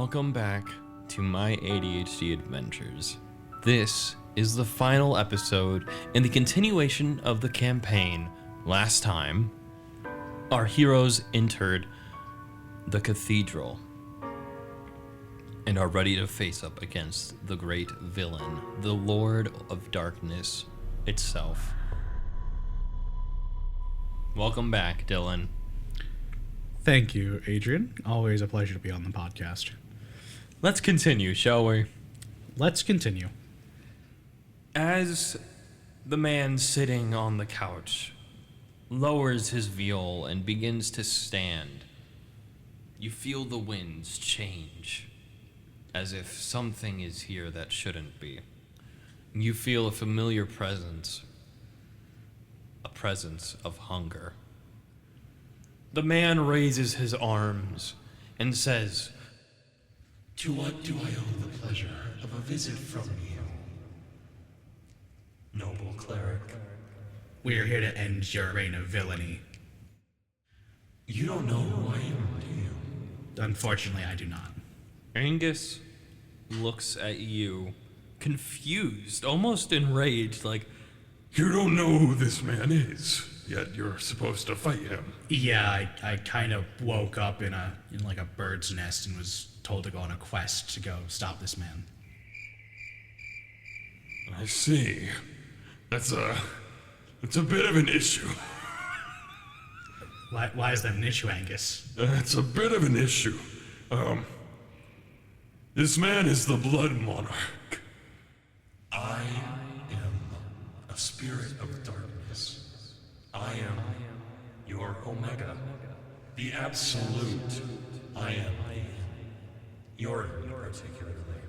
Welcome back to my ADHD adventures. This is the final episode in the continuation of the campaign. Last time, our heroes entered the cathedral and are ready to face up against the great villain, the Lord of Darkness itself. Welcome back, Dylan. Thank you, Adrian. Always a pleasure to be on the podcast. Let's continue, shall we? Let's continue. As the man sitting on the couch lowers his viol and begins to stand, you feel the winds change, as if something is here that shouldn't be. You feel a familiar presence, a presence of hunger. The man raises his arms and says, "To what do I owe the pleasure of a visit from you, noble cleric?" We're here to end your reign of villainy. You don't know who I am, do you? Unfortunately, I do not. Angus looks at you, confused, almost enraged, like, You don't know who this man is, yet you're supposed to fight him. Yeah, I kind of woke up in like a bird's nest and was told to go on a quest to go stop this man. I see. That's a bit of an issue. Why is that an issue, Angus? It's a bit of an issue. This man is the Blood Monarch. I am a spirit of darkness. I am your Omega, the Absolute. I am your particularly.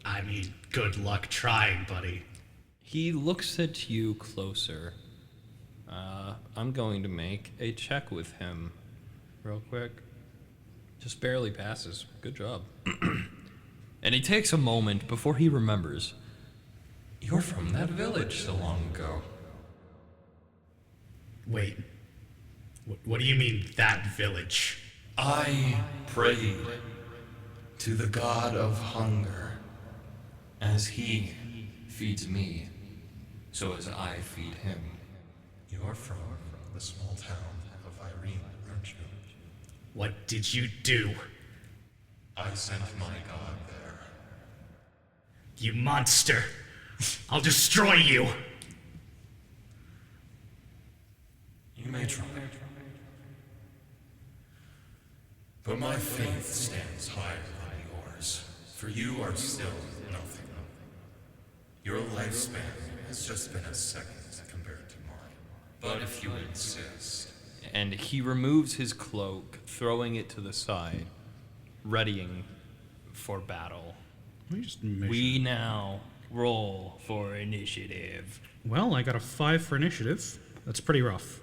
I mean, good luck trying, buddy. he looks at you closer. I'm going to make a check with him real quick. Just barely passes. Good job. And he takes a moment before he remembers. You're from that village so long ago. Wait, what do you mean, that village? I prayed to the god of hunger, as he feeds me, so as I feed him. You're from the small town of Irene, aren't you? What did you do? I sent my god there. You monster! I'll destroy you! You may try. But my faith stands higher than yours, for you are still nothing. Your lifespan has just been a second compared to mine. But if you insist... And he removes his cloak, throwing it to the side, readying for battle. We now roll for initiative. Well, I got a 5 for initiative. That's pretty rough.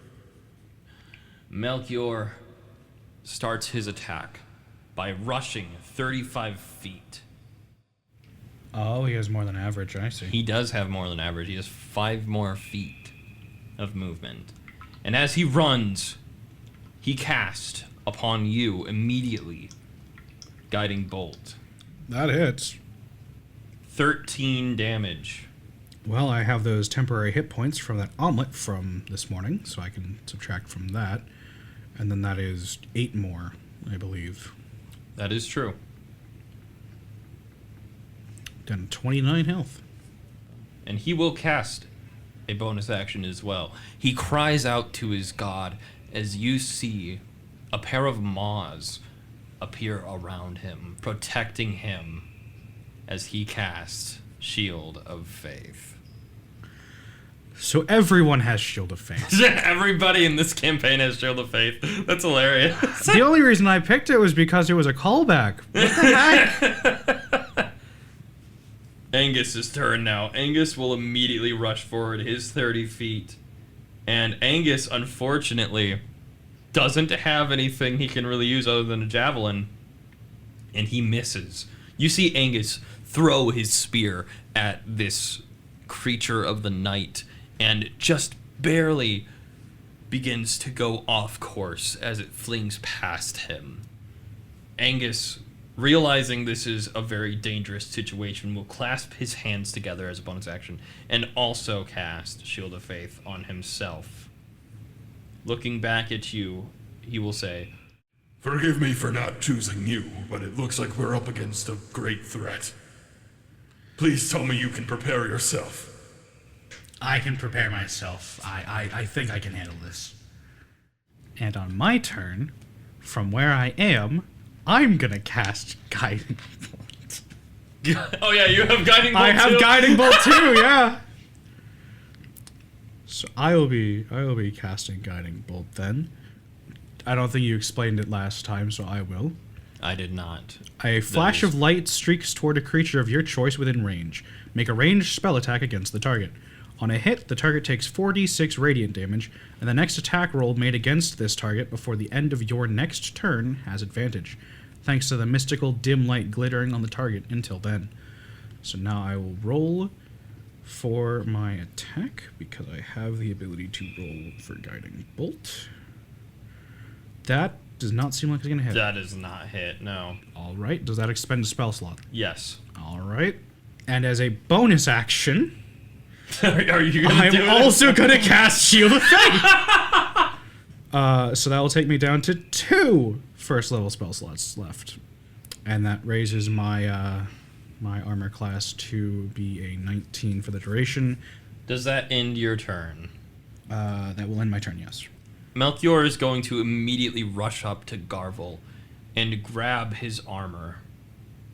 Melchior starts his attack by rushing 35 feet. Oh, he has more than average, I see. He does have more than average. He has 5 more feet of movement. And as he runs, he casts upon you immediately Guiding Bolt. That hits. 13 damage. Well, I have those temporary hit points from that omelet from this morning, so I can subtract from that. And then that is 8 more, I believe. That is true. Done 29 health. And he will cast a bonus action as well. He cries out to his god as you see a pair of maws appear around him, protecting him as he casts Shield of Faith. So everyone has Shield of Faith. Everybody in this campaign has Shield of Faith. That's hilarious. The only reason I picked it was because it was a callback. What the heck? Angus's turn now. Angus will immediately rush forward his 30 feet. And Angus, unfortunately, doesn't have anything he can really use other than a javelin. And he misses. You see Angus throw his spear at this creature of the night and just barely begins to go off course as it flings past him. Angus realizing this is a very dangerous situation, will clasp his hands together as a bonus action and also cast Shield of Faith on himself. Looking back at you, he will say, Forgive me for not choosing you, but it looks like we're up against a great threat. Please tell me you can prepare yourself. I can prepare myself. I think I can handle this. And on my turn, from where I am, I'm gonna cast Guiding Bolt. oh yeah, you have Guiding Bolt I have too? Guiding Bolt too, yeah. So I will be casting Guiding Bolt then. I don't think you explained it last time, so I will. I did not. A flash of light streaks toward a creature of your choice within range. Make a ranged spell attack against the target. On a hit, the target takes 4d6 radiant damage, and the next attack roll made against this target before the end of your next turn has advantage, thanks to the mystical dim light glittering on the target until then. So now I will roll for my attack, because I have the ability to roll for Guiding Bolt. That does not seem like it's going to hit. That is not hit, no. All right. Does that expend a spell slot? Yes. All right. And as a bonus action, Are you gonna do it? I'm also going to cast Shield of Faith. So that will take me down to 2 first level spell slots left. And that raises my my armor class to be a 19 for the duration. Does that end your turn? That will end my turn, yes. Melchior is going to immediately rush up to Garvel and grab his armor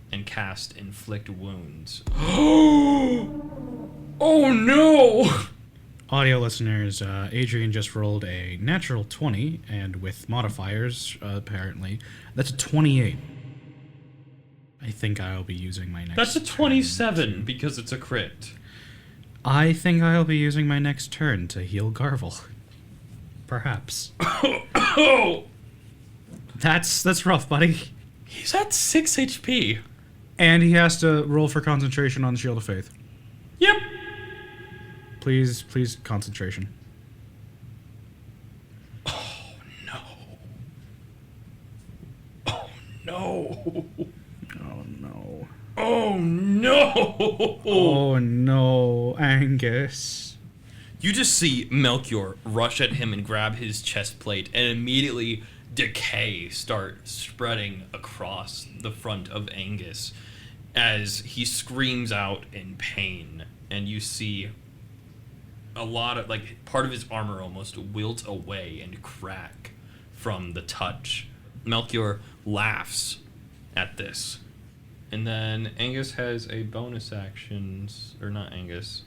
and cast Inflict Wounds. Oh no! Audio listeners, Adrian just rolled a natural 20, and with modifiers, apparently, that's a 28. I think I'll be using my next That's a turn 27 because it's a crit. I think I'll be using my next turn to heal Garvel. Perhaps. Oh! That's rough, buddy. He's at 6 HP. And he has to roll for concentration on the Shield of Faith. Yep. Please, concentration. Oh no. Oh no. Oh no. Oh no. Oh no, Angus. You just see Melchior rush at him and grab his chest plate, and immediately decay start spreading across the front of Angus as he screams out in pain, and you see a lot of, like, part of his armor almost wilt away and crack from the touch. Melchior laughs at this. And then Angus has a bonus action, or not Angus.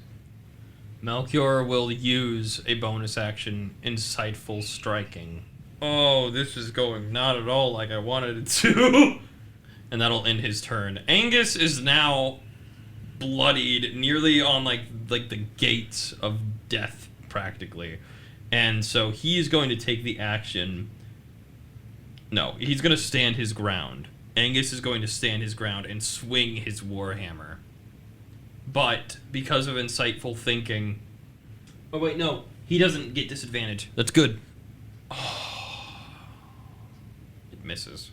Melchior will use a bonus action, Insightful Striking. Oh, this is going not at all like I wanted it to. And that'll end his turn. Angus is now bloodied, nearly on like the gates of death, practically. And so he is going to take the action. No, he's going to stand his ground. Angus is going to stand his ground and swing his warhammer. But because of insightful thinking... Oh, wait, no. He doesn't get disadvantage. That's good. Oh. It misses.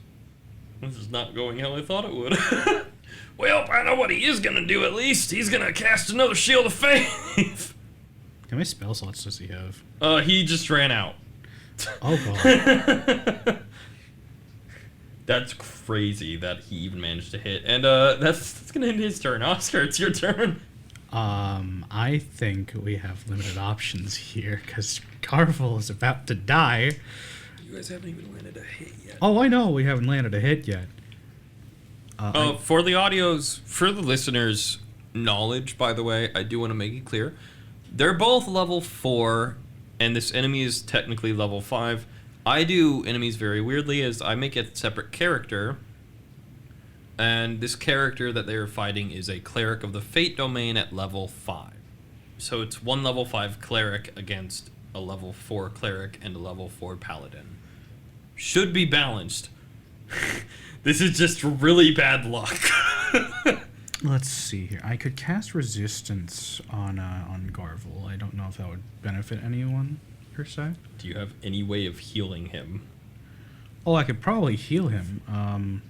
This is not going how I thought it would. Well, I know what he is going to do at least. He's going to cast another Shield of Faith. How many spell slots does he have? He just ran out. Oh, God. That's crazy that he even managed to hit. And that's going to end his turn. Oscar, it's your turn. I think we have limited options here, because Garvel is about to die. You guys haven't even landed a hit yet. Oh, I know, we haven't landed a hit yet. For the listeners' knowledge, by the way, I do want to make it clear. They're both level 4, and this enemy is technically level 5. I do enemies very weirdly, as I make a separate character, and this character that they are fighting is a cleric of the Fate domain at level 5. So it's one level 5 cleric against a level 4 cleric and a level 4 paladin. Should be balanced. This is just really bad luck. Let's see here. I could cast Resistance on Garvel. I don't know if that would benefit anyone, per se. Do you have any way of healing him? Oh, I could probably heal him.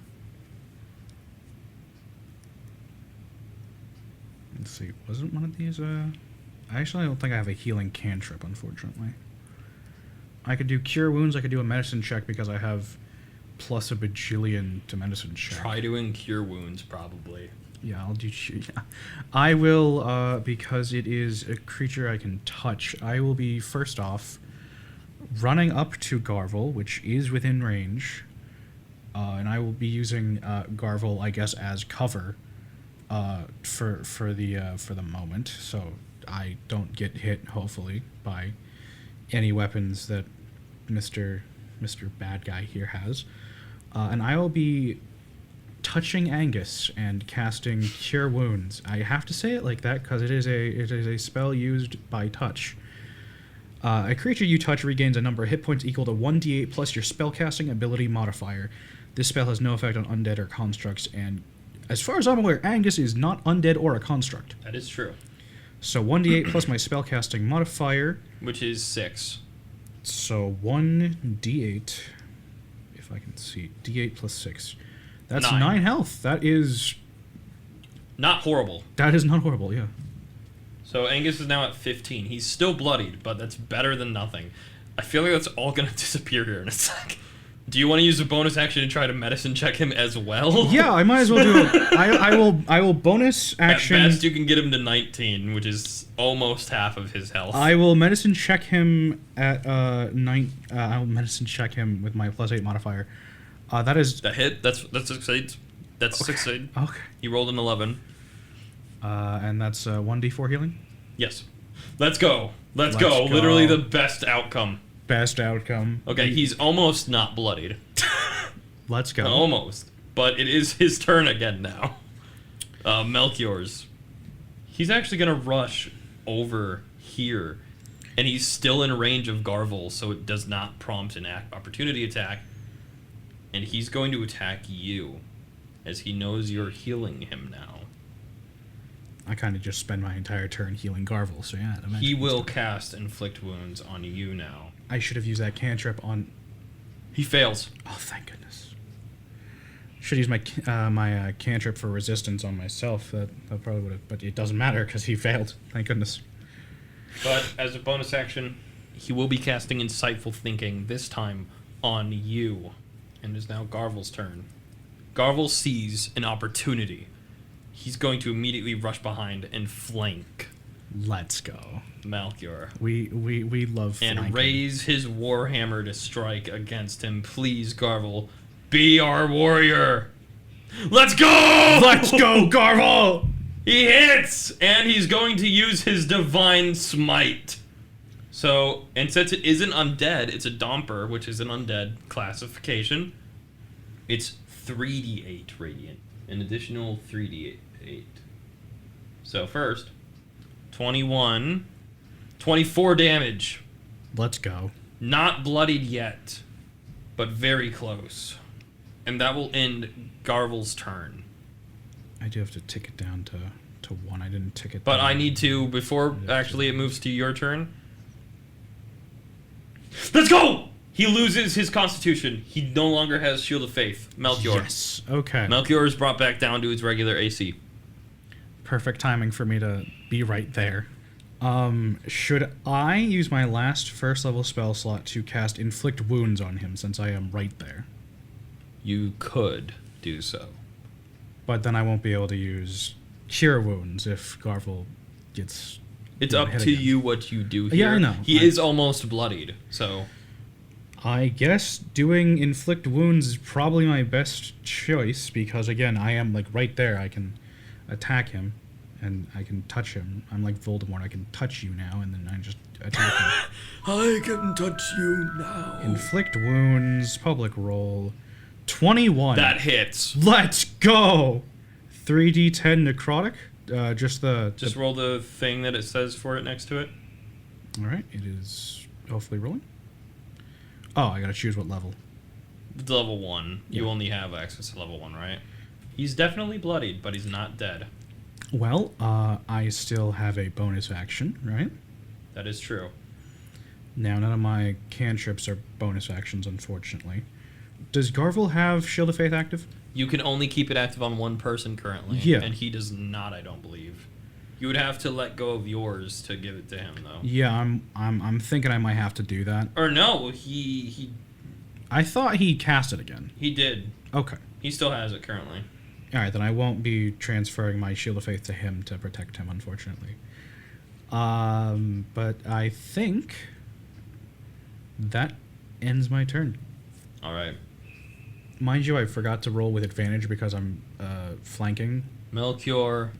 Let's see. Wasn't one of these? I actually don't think I have a healing cantrip, unfortunately. I could do cure wounds. I could do a medicine check because I have plus a bajillion to medicine check. Try doing cure wounds, probably. Yeah, I'll do. Yeah. I will, because it is a creature I can touch. I will be first off running up to Garvel, which is within range, and I will be using Garvel, I guess, as cover for the moment, so I don't get hit, hopefully, by any weapons that Mr. Bad Guy here has. And I will be touching Angus and casting Cure Wounds. I have to say it like that because it is a spell used by touch. A creature you touch regains a number of hit points equal to 1d8 plus your spellcasting ability modifier. This spell has no effect on undead or constructs, and as far as I'm aware, Angus is not undead or a construct. That is true. So 1d8 plus my spellcasting modifier. Which is 6. So 1d8, if I can see, d8 plus 6. That's 9 health. That is not horrible. That is not horrible, yeah. So Angus is now at 15. He's still bloodied, but that's better than nothing. I feel like that's all going to disappear here in a sec. Do you want to use a bonus action to try to medicine check him as well? Yeah, I might as well do it. I will bonus action. At best, you can get him to 19, which is almost half of his health. I will medicine check him at 9. I'll medicine check him with my +8 modifier. That is that hit. That's a succeed. That's a succeed. Okay. He rolled an 11. And that's 1d4 healing. Yes. Let's go. Let's go. Literally the best outcome. Best outcome. Okay, he's almost not bloodied. Let's go. Almost. But it is his turn again now. Melchior's. He's actually going to rush over here. And he's still in range of Garvel, so it does not prompt an opportunity attack. And he's going to attack you, as he knows you're healing him now. I kind of just spend my entire turn healing Garvel, so yeah. He will cast Inflict Wounds on you now. I should have used that cantrip on... He fails. Oh, thank goodness. Should use my cantrip for resistance on myself. That probably would have... But it doesn't matter, because he failed. Thank goodness. But as a bonus action, he will be casting Insightful Thinking, this time on you. And it is now Garvel's turn. Garvel sees an opportunity. He's going to immediately rush behind and flank. Let's go. Melchior. We love flanking. And raise his warhammer to strike against him. Please, Garvel, be our warrior. Let's go! Let's go, Garvel! He hits! And he's going to use his Divine Smite. So, and since it isn't undead, it's a Domper, which is an undead classification. It's 3d8 radiant. An additional 3d8. So first, 21, 24 damage. Let's go. Not bloodied yet, but very close. And that will end Garvel's turn. I do have to tick it down to 1. I didn't tick it But down. I need to, before actually it moves to your turn. Let's go! He loses his constitution. He no longer has Shield of Faith. Melchior. Yes. Okay. Melchior is brought back down to his regular AC. Perfect timing for me to be right there. Should I use my last first level spell slot to cast Inflict Wounds on him since I am right there? You could do so. But then I won't be able to use Cure Wounds if Garvel gets... It's up to you what you do here. Yeah, I know. He is almost bloodied, so... I guess doing Inflict Wounds is probably my best choice because, again, I am, like, right there. I can attack him, and I can touch him. I'm like Voldemort. I can touch you now, and then I just attack him. I can touch you now. Inflict Wounds, public roll, 21. That hits. Let's go! 3d10 necrotic. Just roll the thing that it says for it next to it. All right, it is hopefully rolling. Oh, I gotta choose what level. Level 1. You Yeah. only have access to level 1, right? He's definitely bloodied, but he's not dead. Well, I still have a bonus action, right? That is true. Now, none of my cantrips are bonus actions, unfortunately. Does Garvel have Shield of Faith active? You can only keep it active on one person currently. Yeah. And he does not, I don't believe. You would have to let go of yours to give it to him, though. Yeah, I'm thinking I might have to do that. Or no, he I thought he cast it again. did. Okay. He still has it currently. All right, then I won't be transferring my Shield of Faith to him to protect him, unfortunately. But I think that ends my turn. All right. Mind you, I forgot to roll with advantage because I'm flanking. Melchior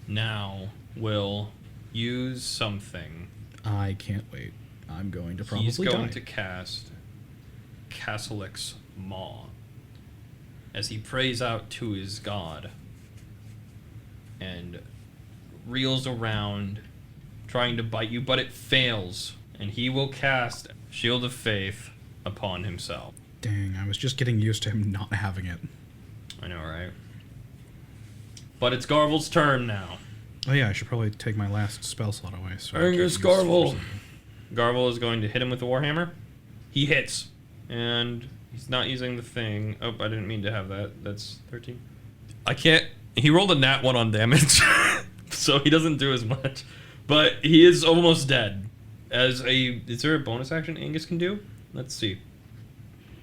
now will use something. I can't wait. I'm going to probably He's going die. to cast Castelic's Maw as he prays out to his god and reels around trying to bite you, but it fails, and he will cast Shield of Faith upon himself. Dang, I was just getting used to him not having it. I know, right? But it's Garvel's turn now. Oh yeah, I should probably take my last spell slot away. So Angus Garvel. Garvel is going to hit him with the Warhammer. He hits. And he's not using the thing. Oh, I didn't mean to have that. That's 13. I can't. He rolled a nat 1 on damage. So he doesn't do as much. But he is almost dead. Is there a bonus action Angus can do? Let's see.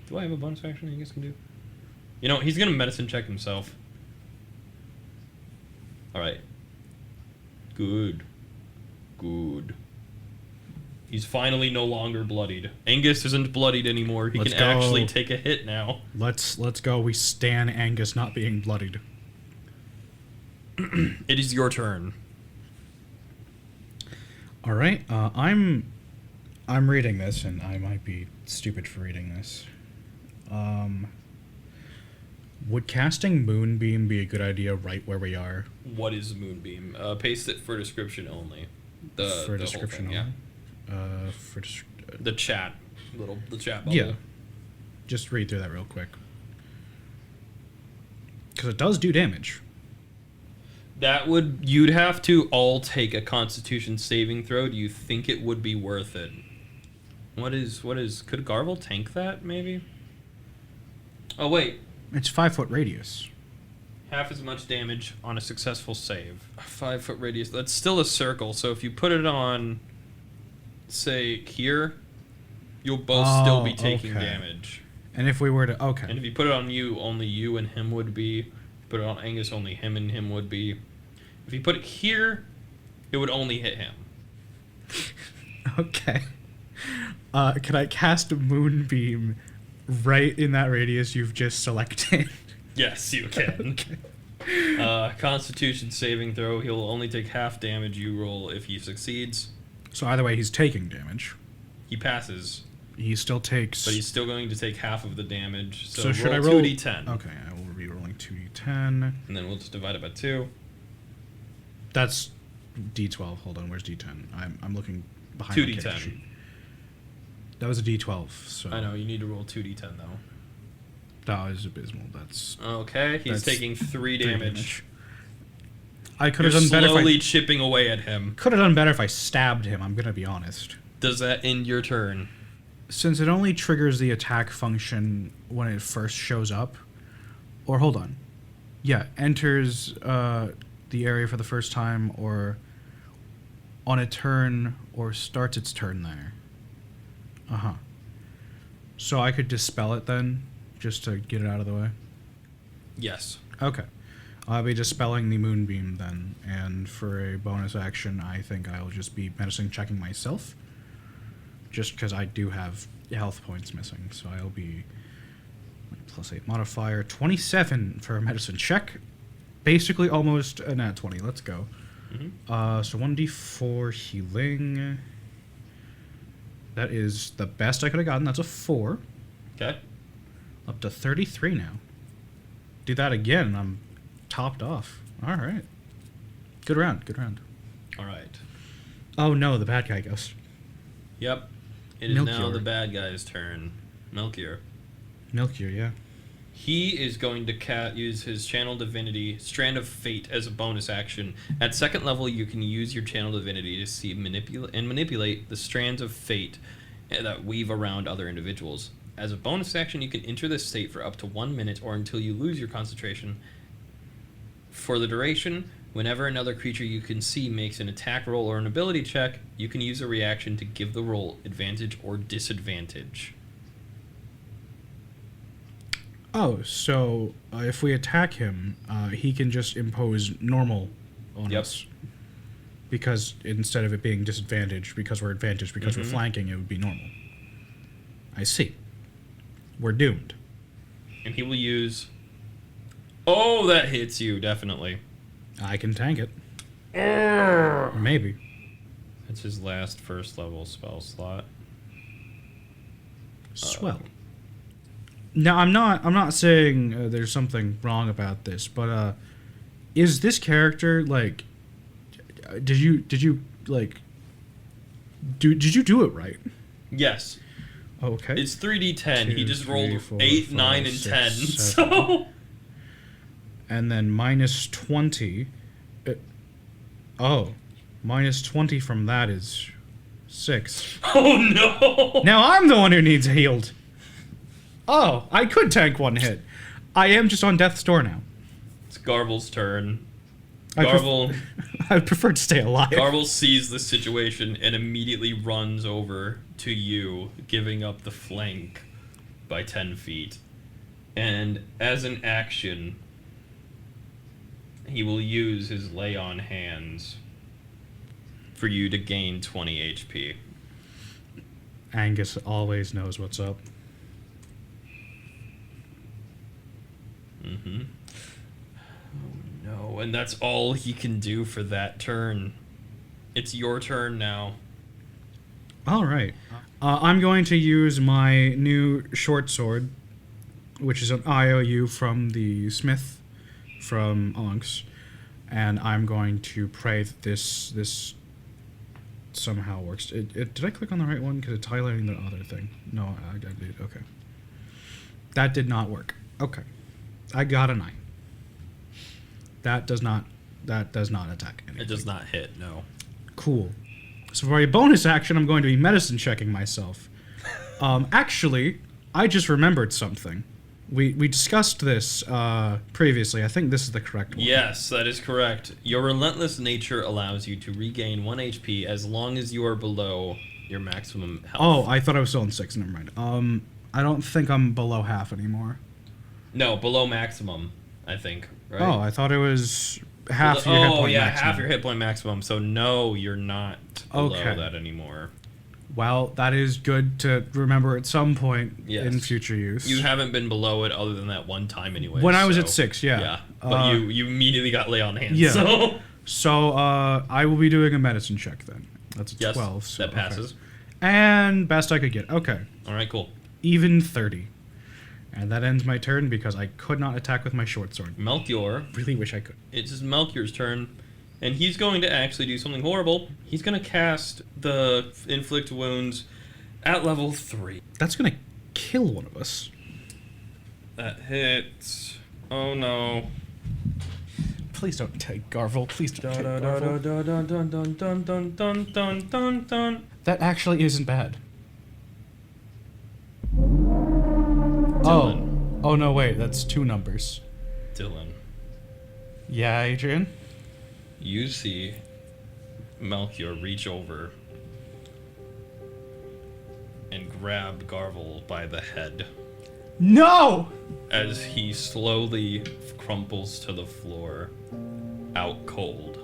Do I have a bonus action Angus can do? You know, he's going to medicine check himself. Alright. Good. He's finally no longer bloodied. Angus isn't bloodied anymore. He Let's can go. actually take a hit now. Let's go. We stan Angus not being bloodied. It is your turn. All right. I'm reading this, and I might be stupid for reading this. Would casting Moonbeam be a good idea right where we are? What is Moonbeam? Paste it for description only. For the description whole thing, only? yeah. The chat. The chat bubble. Yeah. Just read through that real quick. Because it does do damage. You'd have to all take a Constitution saving throw. Do you think it would be worth it? Could Garvel tank that, maybe? Oh, wait. It's 5-foot radius. Half as much damage on a successful save. A 5-foot radius. That's still a circle, so if you put it on, say, here, you'll both still be taking okay. damage. And if we were to... Okay. And if you put it on you, only you and him would be. If you put it on Angus, only him and him would be. If you put it here, it would only hit him. Okay. Can I cast a Moonbeam right in that radius you've just selected? Yes, you can. Okay. Constitution saving throw. He'll only take half damage you roll if he succeeds. So either way, he's taking damage. He passes, He still takes... but he's still going to take half of the damage. So, should I roll roll 2d10. Okay, I will be rolling 2d10. And then we'll just divide it by 2. That's d12. Hold on, where's d10? I'm looking behind 2d10. the character sheet. That was a d12, so... I know, you need to roll 2d10 though. That was abysmal. That's... Okay, he's That's taking 3 damage. I could You're have done better slowly if chipping away at him. I... Could have done better if I stabbed him, I'm gonna be honest. Does that end your turn? Since it only triggers the attack function when it first shows up... Or, hold on. Yeah, enters the area for the first time, or on a turn, or starts its turn there. Uh-huh. So I could dispel it then, just to get it out of the way? Yes. Okay. I'll be dispelling the Moonbeam then, and for a bonus action, I think I'll just be medicine checking myself. Just because I do have health points missing, so I'll be +8 modifier, 27 for a medicine check. Basically almost a nat 20. Let's go. Mm-hmm. So 1d4 healing. That is the best I could have gotten. That's a 4. Okay. Up to 33 now. Do that again, and I'm topped off. All right. Good round. Good round. All right. Oh no, the bad guy goes. Yep. It is now Melchior. the bad guy's turn. Melchior. Melchior, yeah. He is going to use his Channel Divinity, Strand of Fate, as a bonus action. At 2nd level, you can use your Channel Divinity to see manipulate the strands of fate that weave around other individuals. As a bonus action, you can enter this state for up to 1 minute or until you lose your concentration. For the duration, Whenever another creature you can see makes an attack roll or an ability check, you can use a reaction to give the roll advantage or disadvantage. Oh, so if we attack him, he can just impose normal on Yep. us. Because instead of it being disadvantage, because we're advantaged, because we're flanking, it would be normal. I see. We're doomed. And he will use... Oh, that hits you, definitely. I can tank it. Maybe. That's his last first level spell slot. Swell. Now, I'm not saying there's something wrong about this, but is this character like? Did you like? Did you do it right? Yes. Okay. It's 3d10. He Two, just three, rolled four, 8, five, 9, and 10. six, seven. So... And then minus 20. Minus 20 from that is 6. Oh, no! Now I'm the one who needs healed. Oh, I could tank one hit. I am just on death's door now. It's Garble's turn. I Garble... I prefer to stay alive. Garble sees the situation and immediately runs over to you, giving up the flank by 10 feet. And as an action, he will use his lay on hands for you to gain 20 HP. Angus always knows what's up. Mm-hmm. Oh no, and that's all he can do for that turn. It's your turn now. All right. I'm going to use my new short sword, which is an IOU from the smith from Onks, and I'm going to pray that this somehow works. Did I click on the right one? Because it's highlighting the other thing. No, I did. Okay. That did not work. Okay. I got a 9. That does not attack anything. It does not hit, no. Cool. So for a bonus action, I'm going to be medicine checking myself. Actually, I just remembered something. We discussed this previously. I think this is the correct one. Yes, that is correct. Your relentless nature allows you to regain 1 HP as long as you are below your maximum health. Oh, I thought I was still on 6. Never mind. I don't think I'm below half anymore. No, below maximum, I think, right? Oh, I thought it was half your hit point maximum. half your hit point maximum. So no, you're not below Okay. that anymore. Well, that is good to remember at some point Yes. in future use. You haven't been below it other than that one time anyway. When I was at 6, yeah. Yeah, but you immediately got lay on hands. Yeah. So, So I will be doing a medicine check then. That's a yes, 12. So, that passes. Okay. And best I could get. Okay. All right, cool. Even 30. And that ends my turn because I could not attack with my short sword. Melchior, Really wish I could. it's just Melchior's turn, and he's going to actually do something horrible. He's going to cast the inflict wounds at level 3. That's gonna kill one of us. That hits. Oh no. Please don't take Garvel. Please don't take Dun dun Garvel. dun dun dun dun dun dun dun dun dun dun. That actually isn't bad. Dylan. Oh no, wait, that's 2 numbers. Dylan, Yeah, Adrian? you see Melchior reach over and grab Garvel by the head No! as he slowly crumples to the floor, out cold.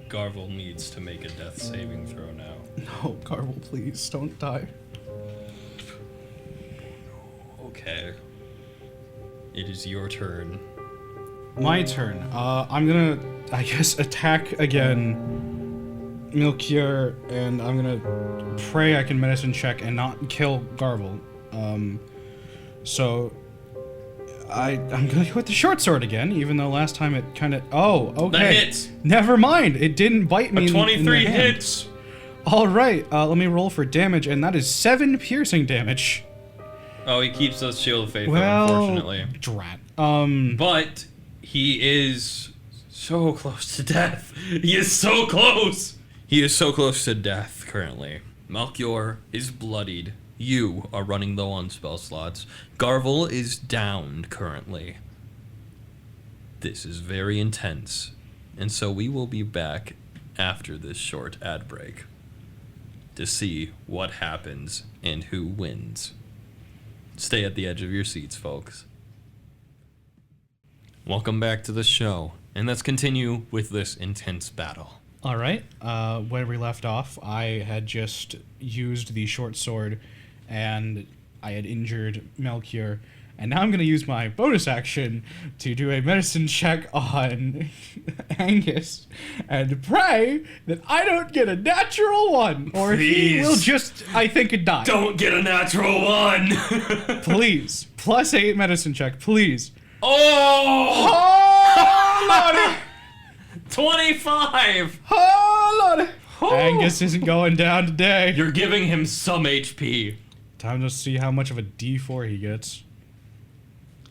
Garvel needs to make a death saving throw now. No, Garvel, please, don't die. Okay. It is your turn. My turn. I'm gonna, I guess, attack again Melchior, and I'm gonna pray I can medicine check and not kill Garvel. So I'm gonna go with the short sword again, even though last time it kind of. Oh, okay. That hits. Never mind. It didn't bite me. A in 23 the hand. hits. All right. Let me roll for damage, and that is 7 piercing damage. Oh, he keeps us shield of faith, Well, unfortunately. drat. But he is so close to death. He is so close. He is so close to death currently. Melchior is bloodied. You are running low on spell slots. Garvel is downed currently. This is very intense. And so we will be back after this short ad break to see what happens and who wins. Stay at the edge of your seats, folks. Welcome back to the show, and let's continue with this intense battle. All right. Where we left off, I had just used the short sword, and I had injured Melchior. And now I'm going to use my bonus action to do a medicine check on Angus and pray that I don't get a natural one, or he Please. will just, I think, die. Don't get a natural one! Please. +8 medicine check, please. Oh! Oh, Lordy! 25! Oh, Lordy! Angus isn't going down today. You're giving him some HP. Time to see how much of a D4 he gets.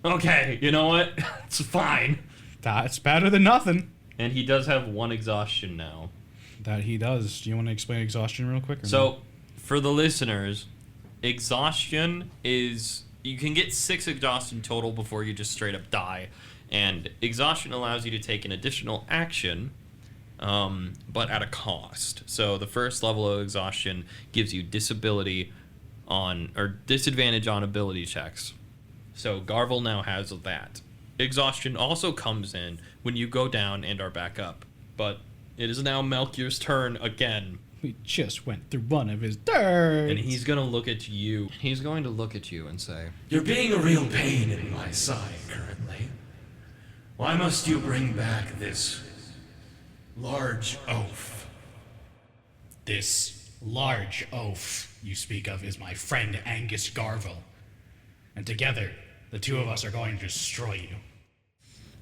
Okay, you know what? It's fine. That's better than nothing. And he does have 1 exhaustion now. That he does. Do you want to explain exhaustion real quick? Or no? So, for the listeners, exhaustion is... You can get 6 exhaustion total before you just straight up die. And exhaustion allows you to take an additional action, but at a cost. So the first level of exhaustion gives you disadvantage on ability checks. So Garvel now has that. Exhaustion also comes in when you go down and are back up. But it is now Melchior's turn again. We just went through one of his turns. And he's going to look at you. He's going to look at you and say, You're being a real pain in my side currently. Why must you bring back this large oaf? This large oaf you speak of is my friend Angus Garvel. And together, the two of us are going to destroy you.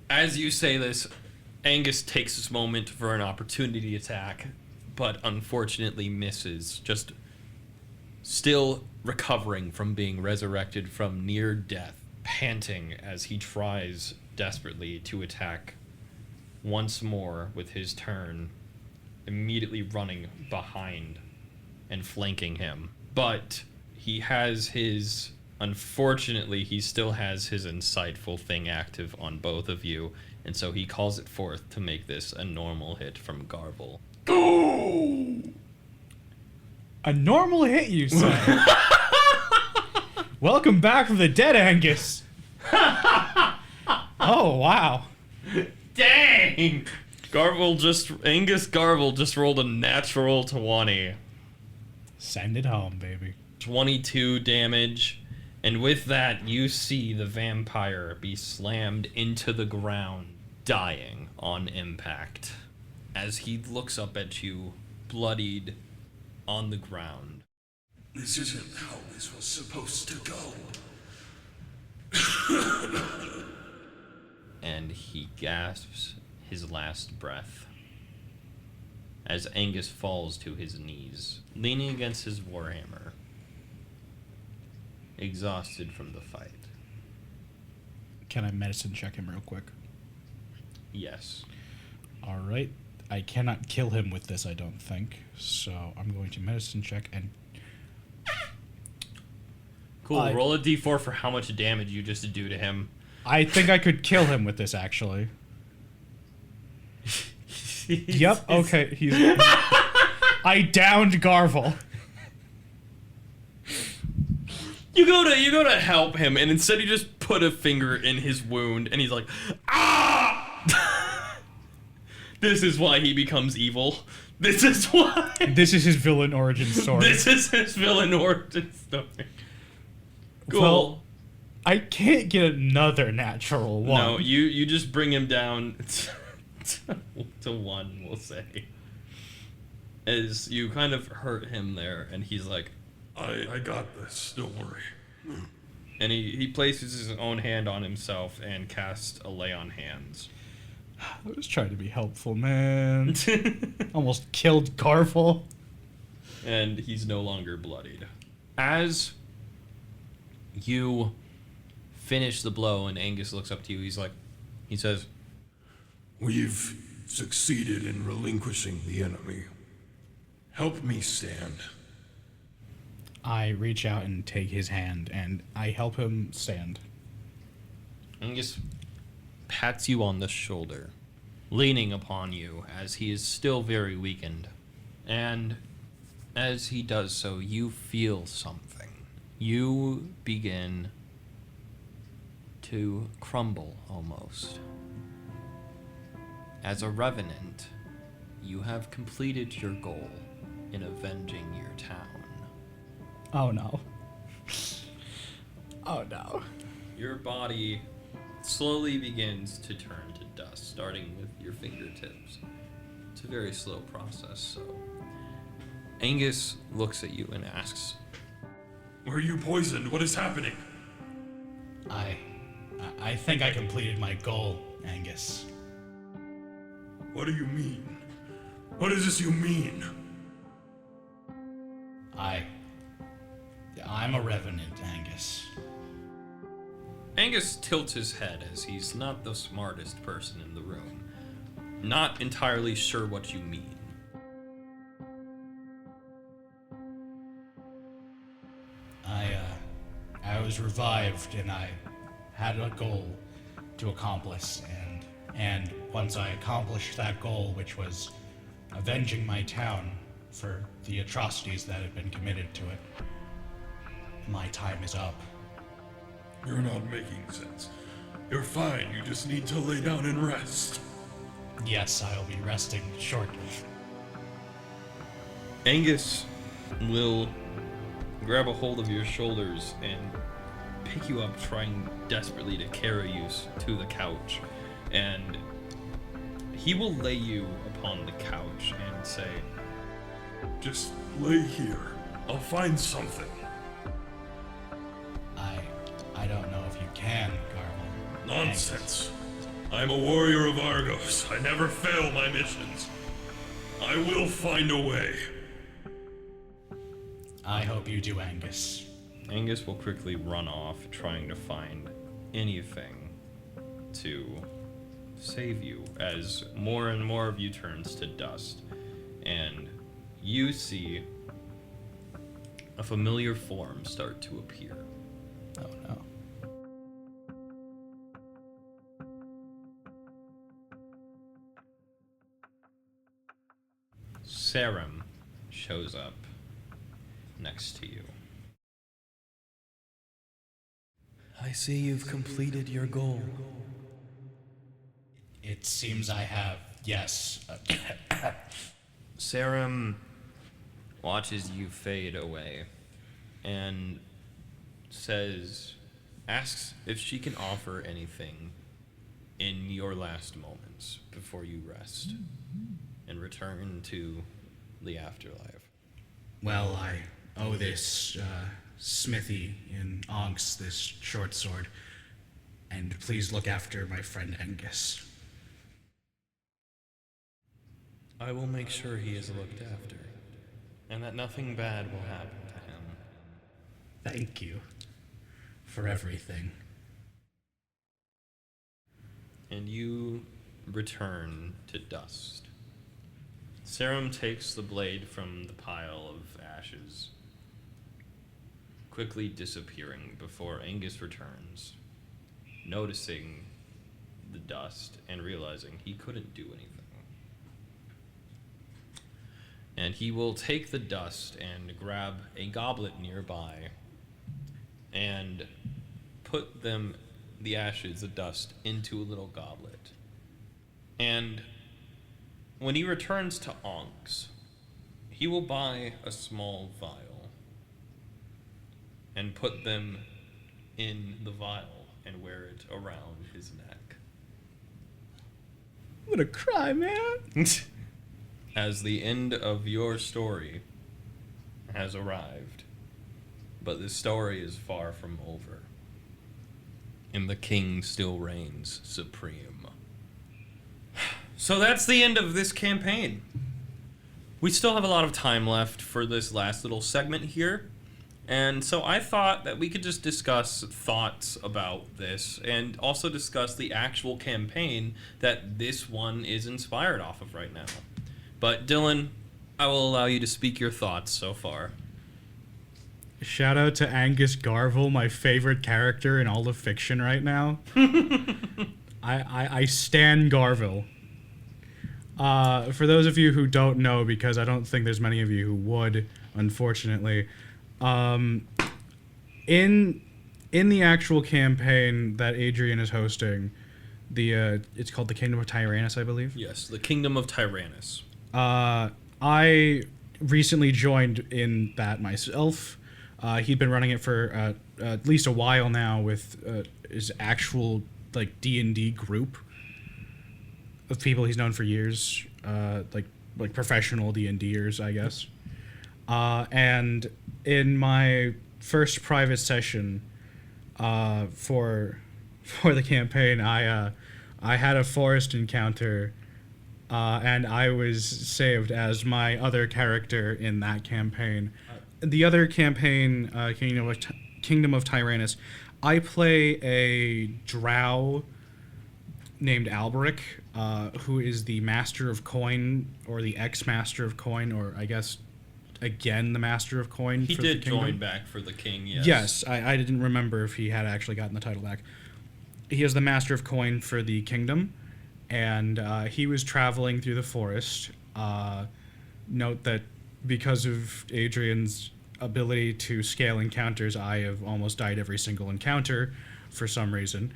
As you say this, Angus takes this moment for an opportunity attack, but unfortunately misses, just still recovering from being resurrected from near death, panting as he tries desperately to attack once more with his turn, immediately running behind and flanking him. But he has his... Unfortunately, he still has his insightful thing active on both of you, and so he calls it forth to make this a normal hit from Garvel. A normal hit, you say? Welcome back from the dead, Angus. Oh, wow. Dang! Angus Garvel just rolled a natural 20. Send it home, baby. 22 damage. And with that, you see the vampire be slammed into the ground, dying on impact, as he looks up at you, bloodied, on the ground. This isn't how this was supposed to go. And he gasps his last breath, as Angus falls to his knees, leaning against his warhammer, exhausted from the fight. Can I medicine check him real quick? Yes. All right. I cannot kill him with this, I don't think. So I'm going to medicine check and... Cool, roll a d4 for how much damage you just do to him. I think I could kill him with this, actually. Yep, okay. I downed Garvel. You go to help him, and instead you just put a finger in his wound, and he's like, ah! This is why he becomes evil. This is why. This is his villain origin story. This is his villain origin story. Cool. Well, I can't get another natural one. No, you just bring him down to 1, we'll say. As you kind of hurt him there, and he's like, I got this, don't worry. and he places his own hand on himself and casts a lay on hands. I was trying to be helpful, man. Almost killed Garvel. And he's no longer bloodied. As you finish the blow and Angus looks up to you, he says, We've succeeded in relinquishing the enemy. Help me stand. I reach out and take his hand, and I help him stand. Angus pats you on the shoulder, leaning upon you as he is still very weakened. And as he does so, you feel something. You begin to crumble almost. As a revenant, you have completed your goal in avenging your town. Oh no. Oh no. Your body slowly begins to turn to dust, starting with your fingertips. It's a very slow process, so Angus looks at you and asks, Were you poisoned? What is happening? I think I completed my goal, Angus. What do you mean? What does this you mean? I'm a revenant, Angus. Angus tilts his head as he's not the smartest person in the room, not entirely sure what you mean. I was revived and I had a goal to accomplish, and once I accomplished that goal, which was avenging my town for the atrocities that had been committed to it, my time is up. You're not making sense. You're fine. You just need to lay down and rest. Yes, I'll be resting shortly. Angus will grab a hold of your shoulders and pick you up, trying desperately to carry you to the couch. And he will lay you upon the couch and say, Just lay here. I'll find something. I don't know if you can, Garble. Nonsense. I'm a warrior of Argos. I never fail my missions. I will find a way. I hope you do, Angus. Angus will quickly run off, trying to find anything to save you, as more and more of you turns to dust, and you see a familiar form start to appear. Oh no. Sarum shows up next to you. I see you've completed your goal. It seems I have, yes. Sarum watches you fade away and asks if she can offer anything in your last moments before you rest and return to the afterlife. Well, I owe this smithy in Onks this short sword, and please look after my friend Angus. I will make sure he is looked after, and that nothing bad will happen to him. Thank you for everything. And you return to dust. Sarum takes the blade from the pile of ashes, quickly disappearing before Angus returns, noticing the dust and realizing he couldn't do anything. And he will take the dust and grab a goblet nearby and put the ashes, the dust, into a little goblet. And when he returns to Onks, he will buy a small vial and put them in the vial and wear it around his neck. I'm gonna cry, man. As the end of your story has arrived, but the story is far from over, and the king still reigns supreme. So that's the end of this campaign. We still have a lot of time left for this last little segment here, and so I thought that we could just discuss thoughts about this and also discuss the actual campaign that this one is inspired off of right now. But Dylan, I will allow you to speak your thoughts so far. Shout out to Angus Garville, my favorite character in all of fiction right now. I stan Garville. For those of you who don't know, because I don't think there's many of you who would, unfortunately, in the actual campaign that Adrian is hosting, it's called the Kingdom of Tyrannus, I believe. Yes, the Kingdom of Tyrannus. I recently joined in that myself. He'd been running it for at least a while now with his actual like D&D group of people he's known for years, like professional D&Ders, I guess. And in my first private session for the campaign, I had a forest encounter, and I was saved as my other character in that campaign. The other campaign, Kingdom of Tyrannus, I play a drow named Alberic, who is the Master of Coin, or the ex-Master of Coin, or I guess, again, the Master of Coin. He for did the kingdom. join back for the king, yes. Yes, I didn't remember if he had actually gotten the title back. He is the Master of Coin for the kingdom, and he was traveling through the forest. Note that because of Adrian's ability to scale encounters, I have almost died every single encounter for some reason.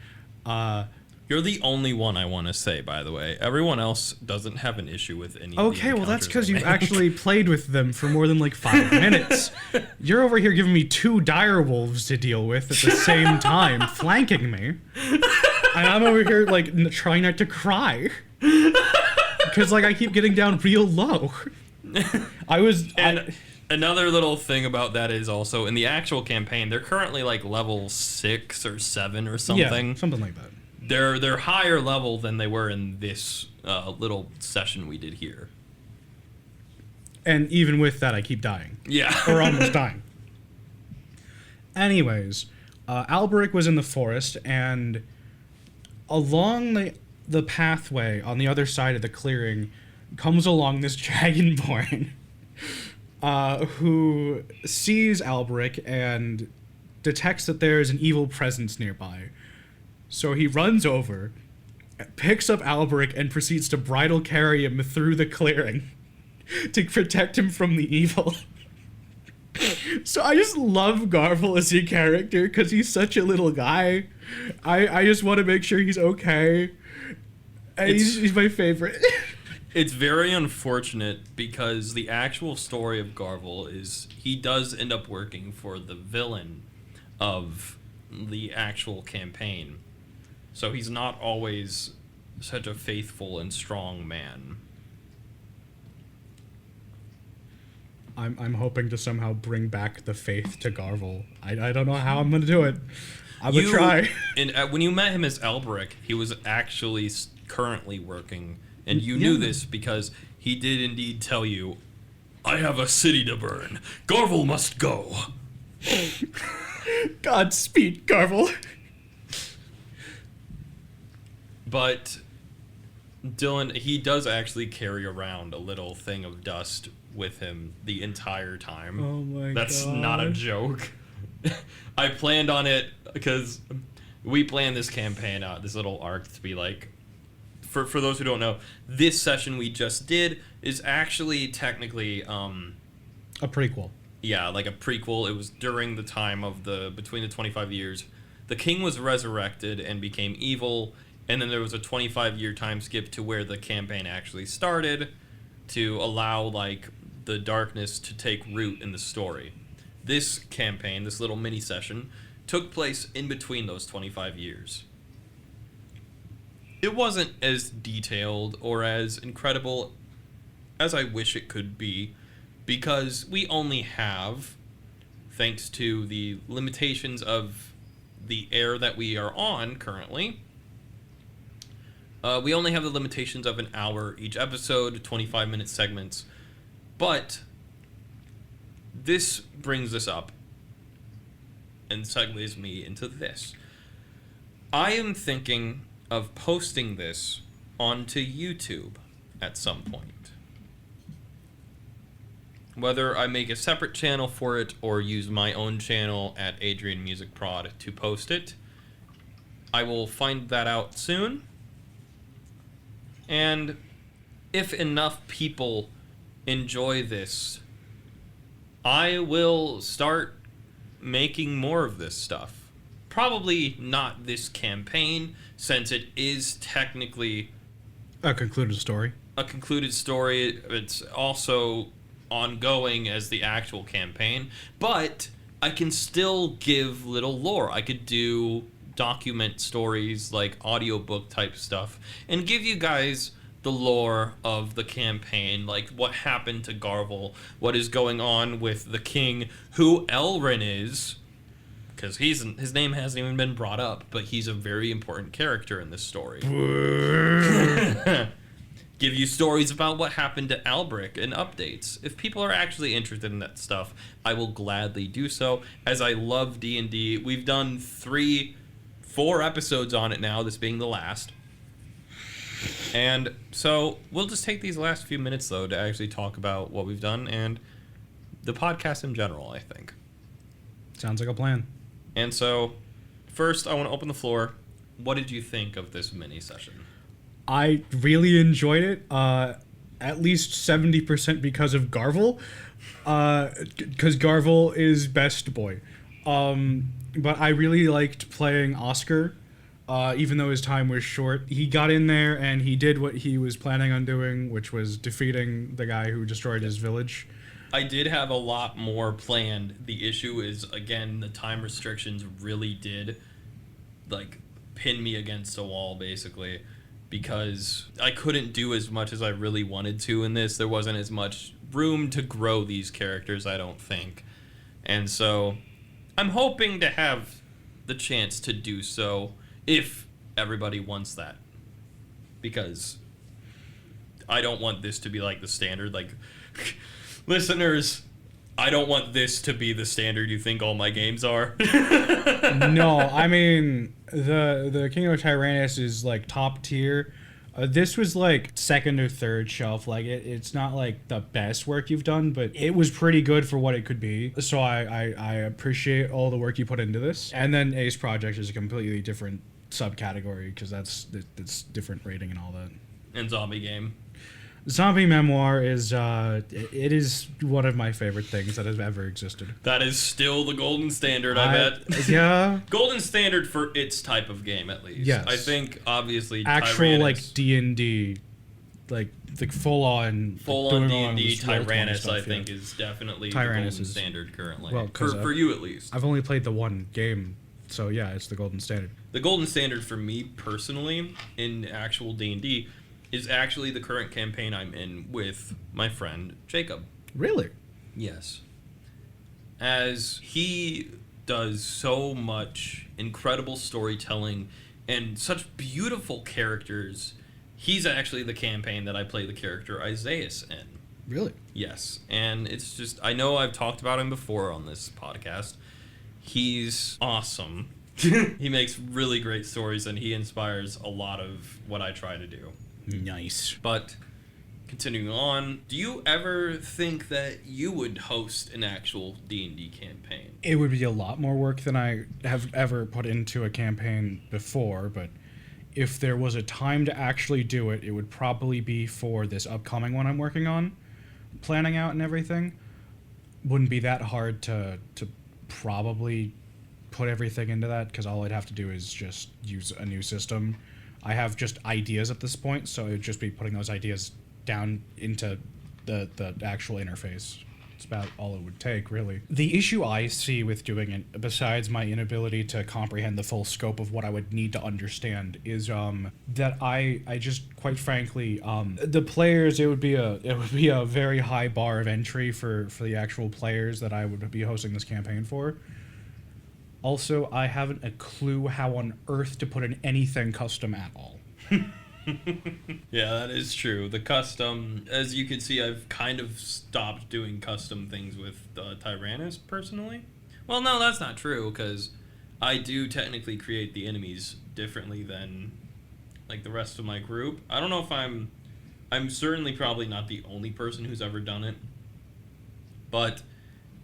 You're the only one, I want to say, by the way. Everyone else doesn't have an issue with any Okay, of the well, that's encounters because I you've make. actually played with them for more than like 5 minutes. You're over here giving me 2 dire wolves to deal with at the same time, flanking me. And I'm over here, like, trying not to cry. Because, like, I keep getting down real low. Another little thing about that is also, in the actual campaign, they're currently, like, level 6 or 7 or something. Yeah, something like that. They're higher level than they were in this little session we did here. And even with that, I keep dying. Yeah. Or almost dying. Anyways, Alberic was in the forest, and along the pathway on the other side of the clearing comes along this dragonborn who sees Alberic and detects that there is an evil presence nearby. So he runs over, picks up Alberic, and proceeds to bridle carry him through the clearing to protect him from the evil. So I just love Garville as a character because he's such a little guy. I just want to make sure he's okay. And he's my favorite. It's very unfortunate because the actual story of Garville is he does end up working for the villain of the actual campaign. So he's not always such a faithful and strong man. I'm hoping to somehow bring back the faith to Garville. I don't know how I'm going to do it. I'm going to try. And when you met him as Alberic, he was actually currently working, and you knew this because he did indeed tell you, I have a city to burn. Garville must go. Godspeed, Garville. But Dylan, he does actually carry around a little thing of dust with him the entire time. Oh my That's not a joke. I planned on it because we planned this campaign out, this little arc to be like, for those who don't know, this session we just did is actually technically a prequel. Yeah, like a prequel. It was during the time of between the 25 years. The king was resurrected and became evil, and then there was a 25-year time skip to where the campaign actually started to allow, like, the darkness to take root in the story. This campaign, this little mini session, took place in between those 25 years. It wasn't as detailed or as incredible as I wish it could be, because we only have, thanks to the limitations of the air that we are on currently, we only have the limitations of an hour each episode, 25-minute segments. But this brings us up and segues me into this. I am thinking of posting this onto YouTube at some point. whether I make a separate channel for it or use my own channel at Adrian Music Prod to post it. I will find that out soon. And if enough people enjoy this, I will start making more of this stuff. Probably not this campaign, since it is technically A concluded story. a concluded story. It's also ongoing as the actual campaign, but I can still give little lore. I could do document stories, like audiobook type stuff, and give you guys the lore of the campaign, like what happened to Garvel, what is going on with the king, who Elrin is, because his name hasn't even been brought up, but he's a very important character in this story. Give you stories about what happened to Albric and updates. If people are actually interested in that stuff, I will gladly do so, as I love D&D. We've done 4 episodes on it now, this being the last. And so we'll just take these last few minutes, though, to actually talk about what we've done and the podcast in general, I think. Sounds like a plan. And so, first, I want to open the floor. What did you think of this mini session? I really enjoyed it, at least 70% because of Garvel, because Garvel is best boy. But I really liked playing Oscar, even though his time was short. He got in there and he did what he was planning on doing, which was defeating the guy who destroyed his village. I did have a lot more planned. The issue is, again, the time restrictions really did, pin me against a wall, basically, because I couldn't do as much as I really wanted to in this. There wasn't as much room to grow these characters, I don't think. And so I'm hoping to have the chance to do so if everybody wants that. Because I don't want this to be like the standard, listeners, I don't want this to be the standard you think all my games are. No, I mean, the King of Tyrannus is, top tier. This was, second or third shelf. It's not, the best work you've done, but it was pretty good for what it could be. So I appreciate all the work you put into this. And then Ace Project is a completely different subcategory, because it's different rating and all that. And Zombie Game. Zombie Memoir is it is one of my favorite things that has ever existed. That is still the golden standard, I bet. Yeah. Golden standard for its type of game, at least. Yes. I think, obviously, actual Tyrannus, D&D, the full-on D&D Tyrannus, stuff, I think, is definitely Tyrannus the golden is- standard currently. well, 'cause for you, at least. I've only played the one game, so yeah, it's the golden standard. The golden standard for me, personally, in actual D&D, is actually the current campaign I'm in with my friend Jacob. Really? Yes. As he does so much incredible storytelling and such beautiful characters, he's actually the campaign that I play the character Isaias in. Really? Yes. And it's just, I know I've talked about him before on this podcast. He's awesome. He makes really great stories, and he inspires a lot of what I try to do. Nice. But continuing on, do you ever think that you would host an actual D&D campaign? It would be a lot more work than I have ever put into a campaign before, but if there was a time to actually do it, it would probably be for this upcoming one I'm working on, planning out and everything. Wouldn't be that hard to probably put everything into that, because all I'd have to do is just use a new system. I have just ideas at this point, so it would just be putting those ideas down into the actual interface. It's about all it would take, really. The issue I see with doing it, besides my inability to comprehend the full scope of what I would need to understand, is that I just, quite frankly, the players, it would be a very high bar of entry for the actual players that I would be hosting this campaign for. Also, I haven't a clue how on earth to put in anything custom at all. Yeah, that is true. The custom, as you can see, I've kind of stopped doing custom things with Tyrannus, personally. Well, no, that's not true, because I do technically create the enemies differently than, the rest of my group. I don't know if I'm certainly probably not the only person who's ever done it. but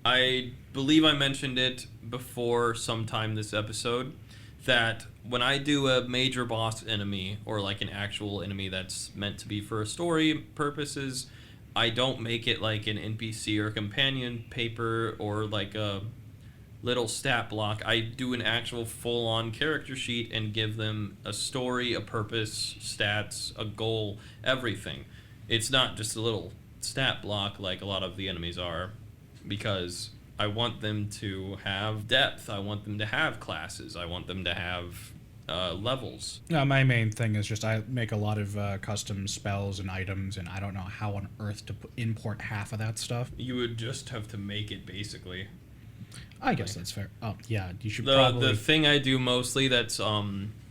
I believe I mentioned it before sometime this episode, that when I do a major boss enemy, or like an actual enemy that's meant to be for story purposes, I don't make it like an NPC or companion paper or like a little stat block. I do an actual full-on character sheet and give them a story, a purpose, stats, a goal, everything. It's not just a little stat block like a lot of the enemies are, because I want them to have depth. I want them to have classes. I want them to have levels. My main thing is just I make a lot of custom spells and items, and I don't know how on earth to import half of that stuff. You would just have to make it, basically. I guess that's fair. Oh, yeah, you should The probably... thing I do mostly that's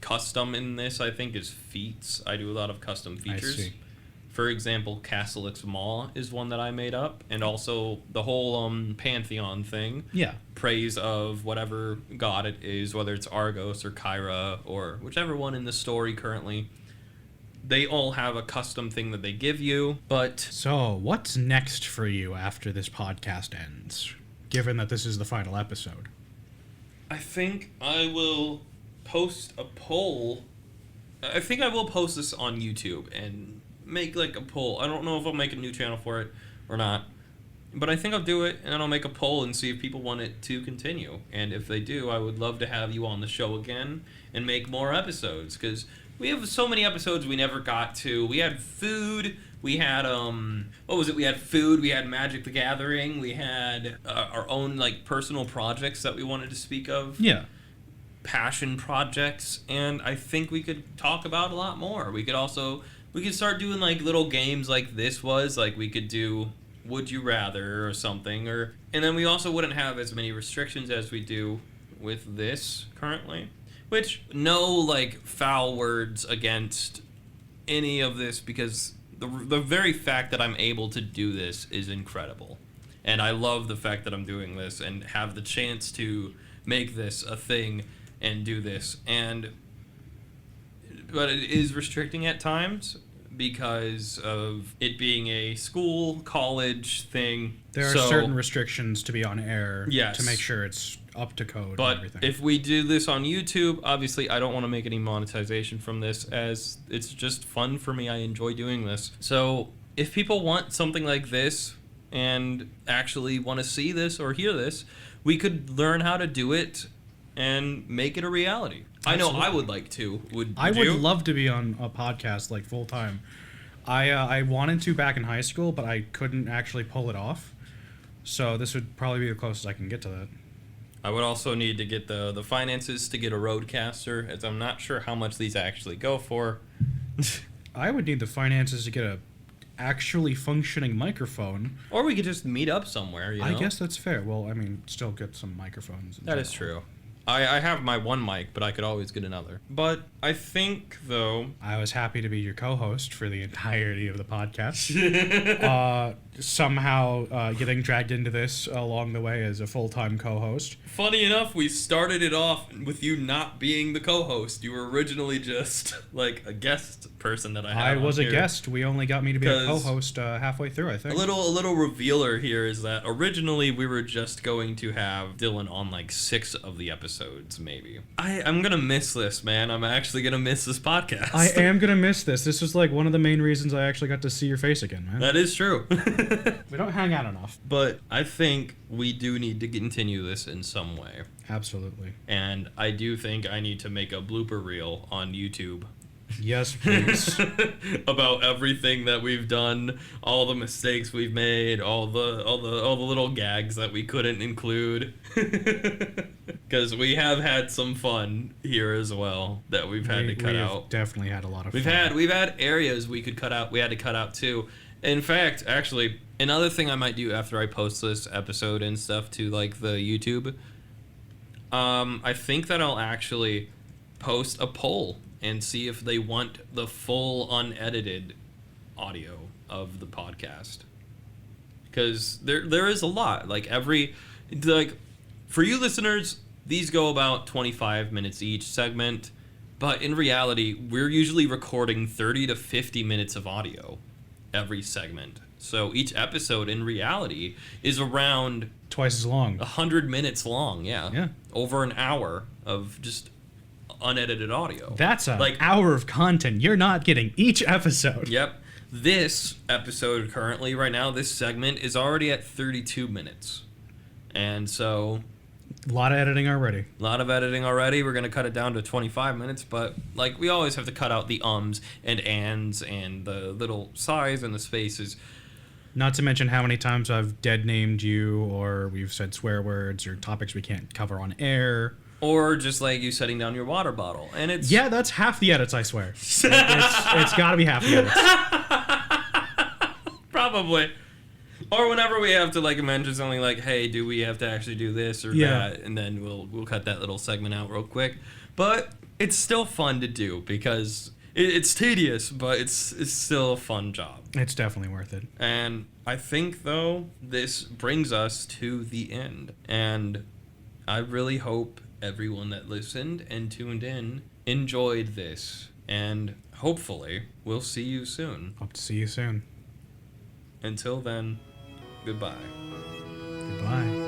custom in this, I think, is feats. I do a lot of custom features. I see. For example, Castelix Maw is one that I made up, and also the whole Pantheon thing. Yeah. Praise of whatever god it is, whether it's Argos or Kyra or whichever one in the story currently. They all have a custom thing that they give you, but... So, what's next for you after this podcast ends, given that this is the final episode? I think I will post a poll. I think I will post this on YouTube and make like a poll. I don't know if I'll make a new channel for it or not, but I think I'll do it, and then I'll make a poll and see if people want it to continue. And if they do, I would love to have you on the show again and make more episodes, because we have so many episodes we never got to. We had food, we had what was it? We had food, we had Magic the Gathering, we had our own like personal projects that we wanted to speak of. Yeah. Passion projects, and I think we could talk about a lot more. We could start doing like little games like this was, like we could do Would You Rather or something, and then we also wouldn't have as many restrictions as we do with this currently, which no like foul words against any of this, because the very fact that I'm able to do this is incredible, and I love the fact that I'm doing this and have the chance to make this a thing and do this, but it is restricting at times because of it being a school, college thing. There are certain restrictions to be on air, yes, to make sure it's up to code but and everything. If we do this on YouTube, obviously I don't want to make any monetization from this, as it's just fun for me. I enjoy doing this. So if people want something like this and actually want to see this or hear this, we could learn how to do it and make it a reality. Absolutely. I know I would like to. I would love to be on a podcast like full time. I wanted to back in high school, but I couldn't actually pull it off. So this would probably be the closest I can get to that. I would also need to get the finances to get a roadcaster, as I'm not sure how much these actually go for. I would need the finances to get a actually functioning microphone. Or we could just meet up somewhere, you know? I guess that's fair. Well, I mean, still get some microphones. That is true. I have my one mic, but I could always get another. But I think, though... I was happy to be your co-host for the entirety of the podcast. Somehow getting dragged into this along the way as a full-time co-host. Funny enough, we started it off with you not being the co-host. You were originally just, like, a guest person that I had. I was a guest. We only got me to be a co-host halfway through, I think. A little revealer here is that originally we were just going to have Dylan on, like, 6 of the episodes, maybe. I'm gonna miss this, man. I'm actually gonna miss this podcast. I am gonna miss this. This was, like, one of the main reasons I actually got to see your face again, man. That is true. We don't hang out enough. But I think we do need to continue this in some way. Absolutely. And I do think I need to make a blooper reel on YouTube. Yes, please. About everything that we've done, all the mistakes we've made, all the little gags that we couldn't include. Because we have had some fun here as well that we've had to cut out. Definitely had a lot of fun. We've had areas we could cut out. We had to cut out too. In fact, actually, another thing I might do after I post this episode and stuff to like the YouTube, I think that I'll actually post a poll and see if they want the full unedited audio of the podcast. Because there is a lot. For you listeners, these go about 25 minutes each segment. But in reality, we're usually recording 30 to 50 minutes of audio. every segment. So each episode in reality is around Twice as long. 100 minutes long, yeah. Yeah. Over an hour of just unedited audio. That's an like hour of content you're not getting each episode. Yep. This episode currently, right now, this segment is already at 32 minutes. And so, A lot of editing already. a lot of editing already. We're going to cut it down to 25 minutes, but like we always have to cut out the ums and ands and the little sighs and the spaces. Not to mention how many times I've dead named you, or we've said swear words, or topics we can't cover on air. Or just like you setting down your water bottle. And it's... Yeah, that's half the edits, I swear. It's got to be half the edits. Probably. Or whenever we have to like mention something like, hey, do we have to actually do this or that? And then we'll cut that little segment out real quick. But it's still fun to do because it's tedious, but it's still a fun job. It's definitely worth it. And I think, though, this brings us to the end. And I really hope everyone that listened and tuned in enjoyed this. And hopefully, we'll see you soon. Hope to see you soon. Until then, goodbye. Goodbye.